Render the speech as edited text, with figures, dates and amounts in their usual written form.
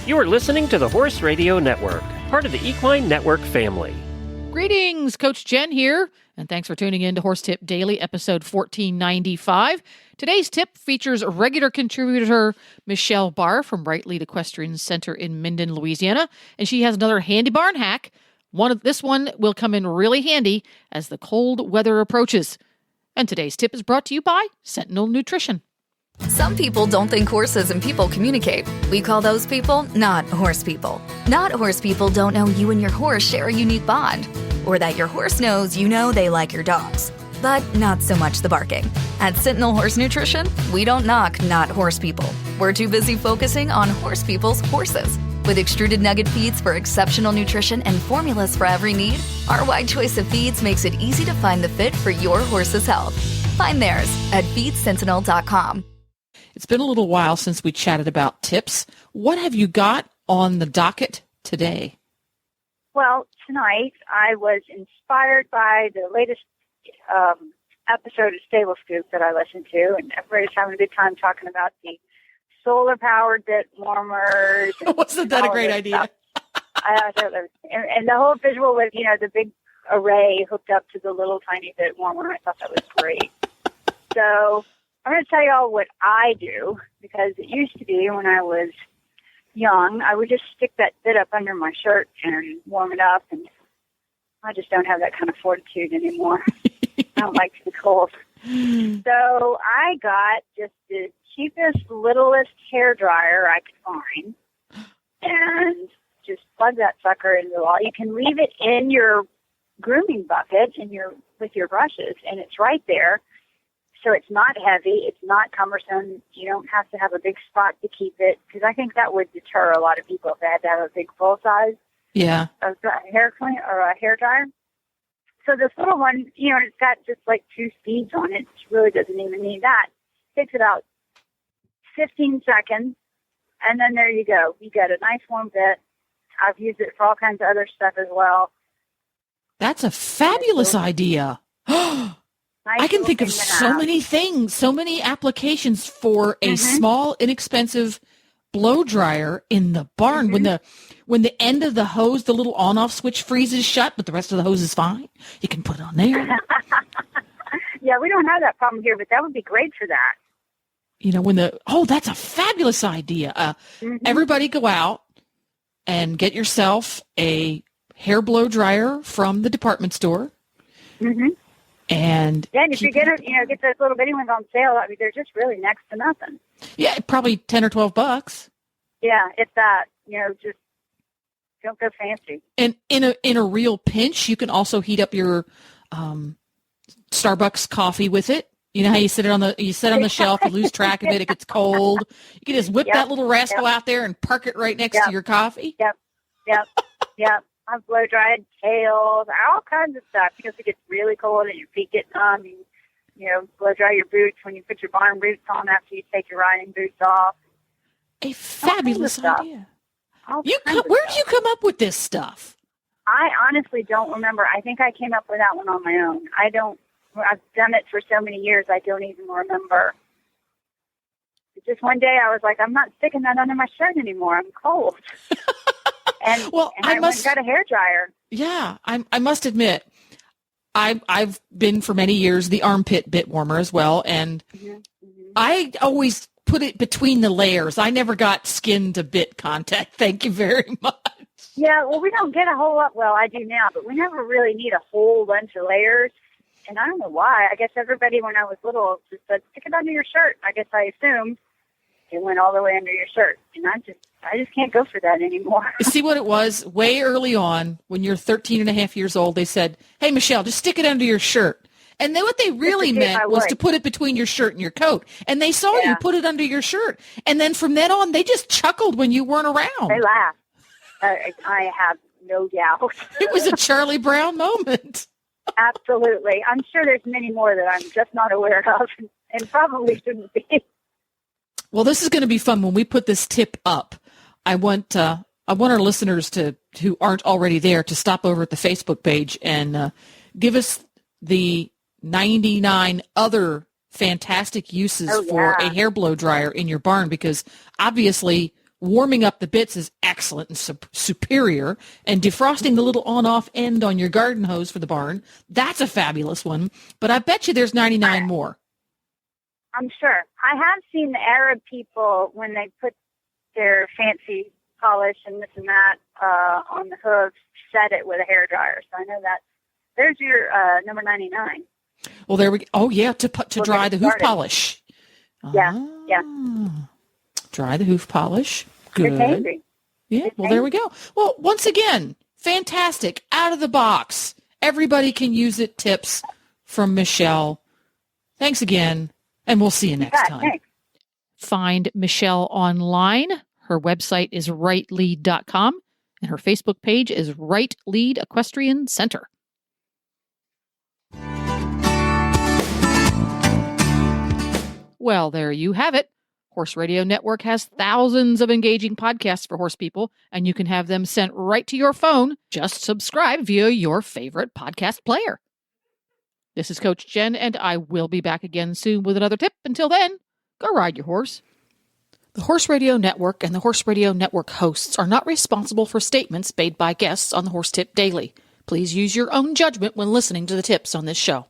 You are listening to the Horse Radio Network, part of the Equine Network family. Greetings, Coach Jen here, and thanks for tuning in to Horse Tip Daily, episode 1495. Today's tip features regular contributor Michelle Barr from Right Lead Equestrian Center in Minden, Louisiana, and she has another handy barn hack. This one will come in really handy as the cold weather approaches. And today's tip is brought to you by Sentinel Nutrition. Some people don't think horses and people communicate. We call those people not horse people. Not horse people don't know you and your horse share a unique bond, or that your horse knows you know they like your dogs. But not so much the barking. At Sentinel Horse Nutrition, we don't knock not horse people. We're too busy focusing on horse people's horses. With extruded nugget feeds for exceptional nutrition and formulas for every need, our wide choice of feeds makes it easy to find the fit for your horse's health. Find theirs at feedsentinel.com. It's been a little while since we chatted about tips. What have you got on the docket today? Well, tonight I was inspired by the latest episode of Stable Scoop that I listened to, and everybody's having a good time talking about the solar-powered bit warmers. Wasn't that a great idea? And the whole visual with, the big array hooked up to the little tiny bit warmer. I thought that was great. So I'm going to tell you all what I do, because it used to be when I was young, I would just stick that bit up under my shirt and warm it up, and I just don't have that kind of fortitude anymore. I don't like to be cold. So I got just the cheapest, littlest hair dryer I could find, and just plug that sucker into the wall. You can leave it in your grooming bucket with your brushes, and it's right there. So it's not heavy, it's not cumbersome. You don't have to have a big spot to keep it, because I think that would deter a lot of people if they had to have a big full size hair clean or a hair dryer. So this little one, it's got just like 2 speeds on it. It really doesn't even need that. It takes about 15 seconds, and then there you go. You get a nice warm bit. I've used it for all kinds of other stuff as well. That's a fabulous idea. I can think of so many things, so many applications for a small, inexpensive blow dryer in the barn. When the end of the hose, the little on-off switch freezes shut, but the rest of the hose is fine, you can put it on there. Yeah, we don't have that problem here, but that would be great for that. That's a fabulous idea. Everybody go out and get yourself a hair blow dryer from the department store. Mm-hmm. And if you get get those little bitty ones on sale, I mean, they're just really next to nothing. Yeah, probably $10 or $12. Yeah, it's that. Just don't go fancy. And in a real pinch, you can also heat up your Starbucks coffee with it. You know how you sit on the shelf, you lose track of it, it gets cold. You can just whip that little rascal out there and park it right next to your coffee. Yep. I've blow dried tails, all kinds of stuff, because it gets really cold and your feet get numb. You blow dry your boots when you put your barn boots on after you take your riding boots off. A fabulous idea. Where did you come up with this stuff? I honestly don't remember. I think I came up with that one on my own. I've done it for so many years, I don't even remember. Just one day I was like, I'm not sticking that under my shirt anymore. I'm cold. And I went and got a hair dryer. Yeah, I must admit, I've been for many years the armpit bit warmer as well, and I always put it between the layers. I never got skin to bit contact. Thank you very much. Yeah, well, we don't get a whole lot. Well, I do now, but we never really need a whole bunch of layers. And I don't know why. I guess everybody when I was little just said, stick it under your shirt. I guess I assumed it went all the way under your shirt. And I just can't go for that anymore. See what it was? Way early on, when you're 13 and a half years old, they said, hey, Michelle, just stick it under your shirt. And then what they really meant was to put it between your shirt and your coat. And they saw you put it under your shirt. And then from then on, they just chuckled when you weren't around. They laughed. I have no doubt. It was a Charlie Brown moment. Absolutely. I'm sure there's many more that I'm just not aware of and probably shouldn't be. Well, this is going to be fun when we put this tip up. I want our listeners who aren't already there to stop over at the Facebook page and give us the 99 other fantastic uses for a hair blow dryer in your barn, because obviously warming up the bits is excellent and superior, and defrosting the little on-off end on your garden hose for the barn, that's a fabulous one. But I bet you there's 99 more. I'm sure. I have seen the Arab people, when they put their fancy polish and this and that on the hooves, set it with a hairdryer. So I know that. There's your number 99. Well, there we go. Oh, yeah, to dry the hoof polish. Yeah, yeah. Dry the hoof polish. Good. It's angry. Yeah, well, there we go. Well, once again, fantastic. Out of the box. Everybody can use it. Tips from Michelle. Thanks again, and we'll see you next time. Thanks. Find Michelle online. Her website is rightlead.com, and her Facebook page is Right Lead Equestrian Center. Well, there you have it. Horse Radio Network has thousands of engaging podcasts for horse people, and you can have them sent right to your phone. Just subscribe via your favorite podcast player. This is Coach Jen, and I will be back again soon with another tip. Until then, go ride your horse. The Horse Radio Network and the Horse Radio Network hosts are not responsible for statements made by guests on the Horse Tip Daily. Please use your own judgment when listening to the tips on this show.